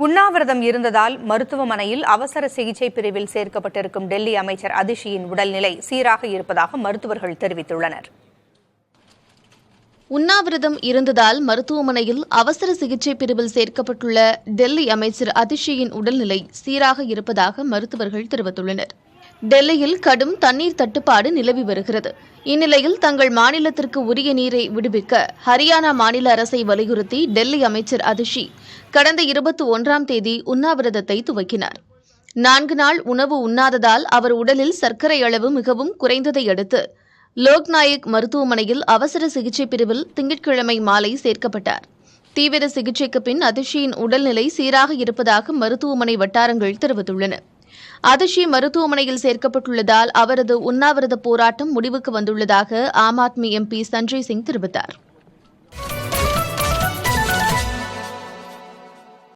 உண்ணாவிரதம் இருந்ததால் மருத்துவமனையில் அவசர சிகிச்சை பிரிவில் சேர்க்கப்பட்டிருக்கும் டெல்லி அமைச்சர் அதிஷியின் உடல்நிலை சீராக இருப்பதாக மருத்துவர்கள் தெரிவித்துள்ளனர். உண்ணாவிரதம் இருந்ததால் மருத்துவமனையில் அவசர சிகிச்சை பிரிவில் சேர்க்கப்பட்டுள்ள டெல்லி அமைச்சர் அதிஷியின் உடல்நிலை சீராக இருப்பதாக மருத்துவர்கள் தெரிவித்துள்ளனர். டெல்லியில் கடும் தண்ணீர் தட்டுப்பாடு நிலவி வருகிறது. இந்நிலையில் தங்கள் மாநிலத்திற்கு உரிய நீரை விடுவிக்க ஹரியானா மாநில அரசை வலியுறுத்தி டெல்லி அமைச்சர் அதிஷி கடந்த 21ஆம் தேதி உண்ணாவிரதத்தை துவக்கினார். 4 நாள் உணவு உண்ணாததால் அவர் உடலில் சர்க்கரை அளவு மிகவும் குறைந்ததை அடுத்து லோக்நாயக் மருத்துவமனையில் அவசர சிகிச்சை பிரிவில் திங்கட்கிழமை மாலை சேர்க்கப்பட்டார். தீவிர சிகிச்சைக்கு பின் அதிஷியின் உடல்நிலை சீராக இருப்பதாக மருத்துவமனை வட்டாரங்கள் தெரிவித்துள்ளன. அதிஷி மருத்துவமனையில் சேர்க்கப்பட்டுள்ளதால் அவரது உண்ணாவிரத போராட்டம் முடிவுக்கு வந்துள்ளதாக ஆம் ஆத்மி எம்பி சஞ்சய் சிங் தெரிவித்தார்.